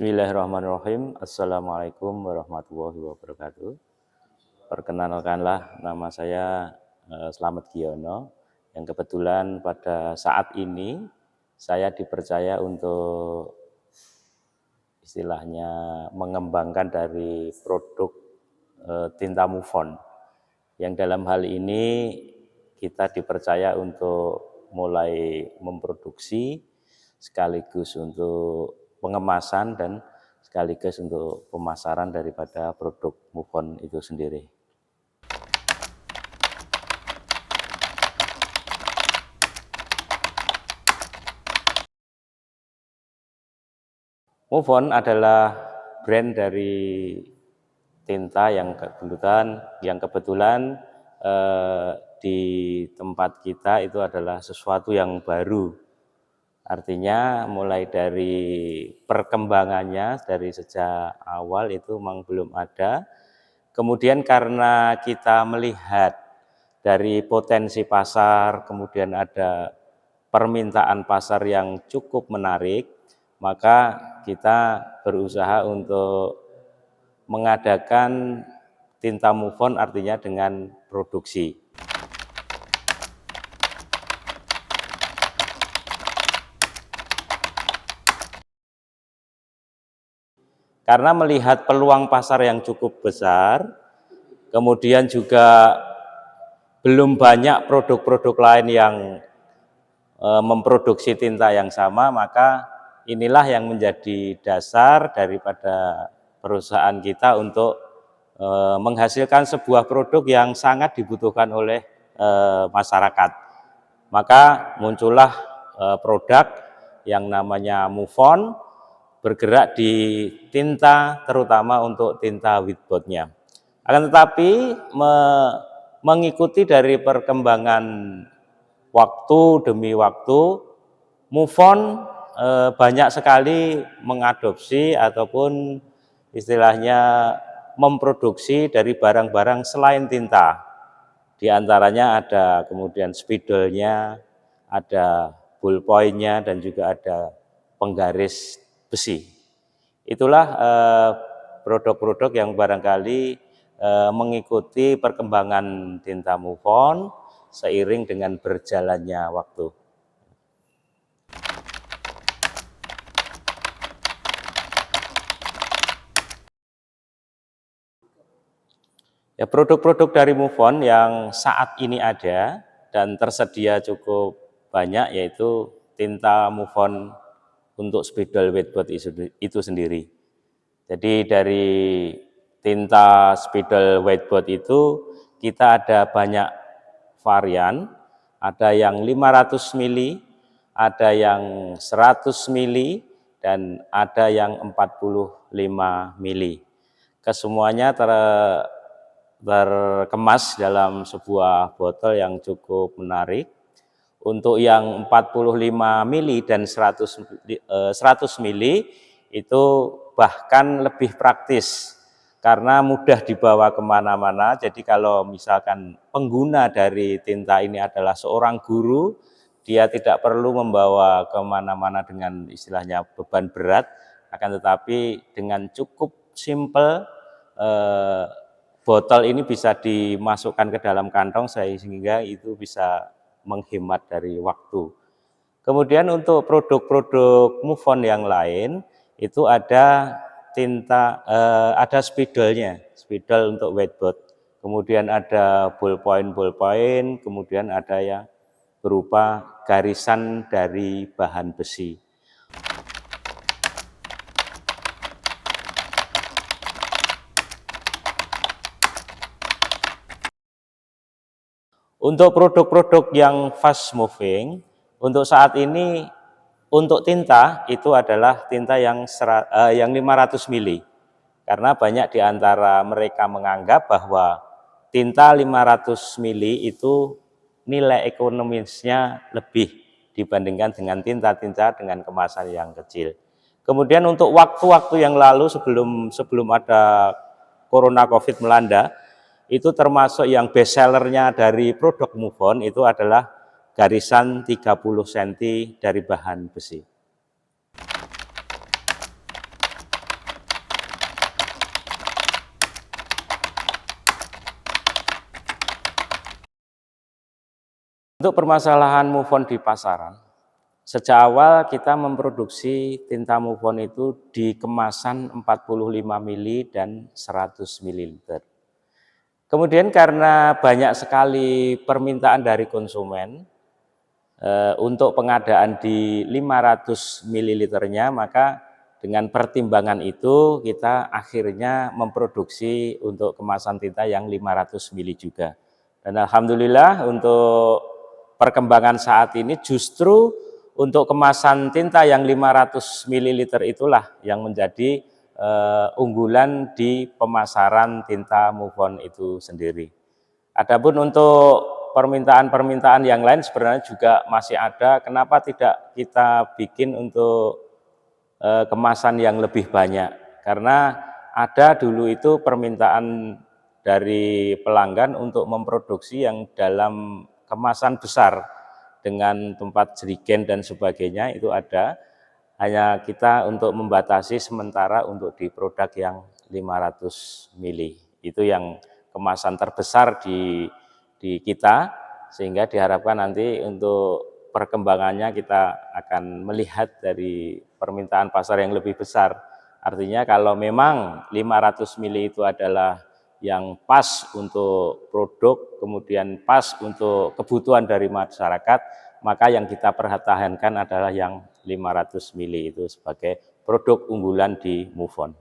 Bismillahirrahmanirrahim. Assalamualaikum warahmatullahi wabarakatuh. Perkenalkanlah nama saya Slamet Giono, yang kebetulan pada saat ini saya dipercaya untuk istilahnya mengembangkan dari produk tinta MUFON, yang dalam hal ini kita dipercaya untuk mulai memproduksi sekaligus untuk pengemasan dan sekaligus untuk pemasaran daripada produk MUFON itu sendiri. MUFON adalah brand dari tinta yang kebetulan di tempat kita itu adalah sesuatu yang baru. Artinya mulai dari perkembangannya dari sejak awal itu memang belum ada. Kemudian karena kita melihat dari potensi pasar, kemudian ada permintaan pasar yang cukup menarik, maka kita berusaha untuk mengadakan tinta MUFON, artinya dengan produksi. Karena melihat peluang pasar yang cukup besar, kemudian juga belum banyak produk-produk lain yang memproduksi tinta yang sama, maka inilah yang menjadi dasar daripada perusahaan kita untuk menghasilkan sebuah produk yang sangat dibutuhkan oleh masyarakat. Maka muncullah produk yang namanya MUFON, bergerak di tinta, terutama untuk tinta whiteboardnya. Akan tetapi mengikuti dari perkembangan waktu demi waktu, MUFON banyak sekali mengadopsi ataupun istilahnya memproduksi dari barang-barang selain tinta. Di antaranya ada kemudian spidolnya, ada ballpointnya, dan juga ada penggaris besi. Itulah produk-produk yang barangkali mengikuti perkembangan tinta MUFON seiring dengan berjalannya waktu. Ya, produk-produk dari MUFON yang saat ini ada dan tersedia cukup banyak yaitu tinta MUFON untuk spidol whiteboard itu sendiri. Jadi dari tinta spidol whiteboard itu kita ada banyak varian, ada yang 500 mili, ada yang 100 mili, dan ada yang 45 mili. Kesemuanya terkemas dalam sebuah botol yang cukup menarik. Untuk yang 45 mili dan 100 mili itu bahkan lebih praktis karena mudah dibawa kemana-mana. Jadi kalau misalkan pengguna dari tinta ini adalah seorang guru, dia tidak perlu membawa kemana-mana dengan istilahnya beban berat, akan tetapi dengan cukup simple botol ini bisa dimasukkan ke dalam kantong sehingga itu bisa menghemat dari waktu. Kemudian untuk produk-produk MUFON yang lain itu ada tinta, ada spidolnya, spidol untuk whiteboard. Kemudian ada ballpoint, kemudian ada yang berupa garisan dari bahan besi. Untuk produk-produk yang fast moving, untuk saat ini untuk tinta itu adalah tinta yang 500 mili. Karena banyak di antara mereka menganggap bahwa tinta 500 mili itu nilai ekonomisnya lebih dibandingkan dengan tinta-tinta dengan kemasan yang kecil. Kemudian untuk waktu-waktu yang lalu sebelum ada Corona COVID melanda, itu termasuk yang best sellernya dari produk MUFON itu adalah garisan 30 cm dari bahan besi. Untuk permasalahan move on di pasaran, sejak awal kita memproduksi tinta move on itu di kemasan 45 mili dan 100 ml. Kemudian karena banyak sekali permintaan dari konsumen untuk pengadaan di 500 ml-nya, maka dengan pertimbangan itu kita akhirnya memproduksi untuk kemasan tinta yang 500 mili juga. Dan alhamdulillah untuk perkembangan saat ini justru untuk kemasan tinta yang 500 ml itulah yang menjadi unggulan di pemasaran tinta move on itu sendiri. Adapun untuk permintaan-permintaan yang lain sebenarnya juga masih ada. Kenapa tidak kita bikin untuk kemasan yang lebih banyak? Karena ada dulu itu permintaan dari pelanggan untuk memproduksi yang dalam kemasan besar dengan tempat jerigen dan sebagainya itu ada. Hanya kita untuk membatasi sementara untuk di produk yang 500 mili. Itu yang kemasan terbesar di kita, sehingga diharapkan nanti untuk perkembangannya kita akan melihat dari permintaan pasar yang lebih besar. Artinya kalau memang 500 mili itu adalah yang pas untuk produk, kemudian pas untuk kebutuhan dari masyarakat, maka yang kita pertahankan adalah yang 500 mili itu sebagai produk unggulan di Move On.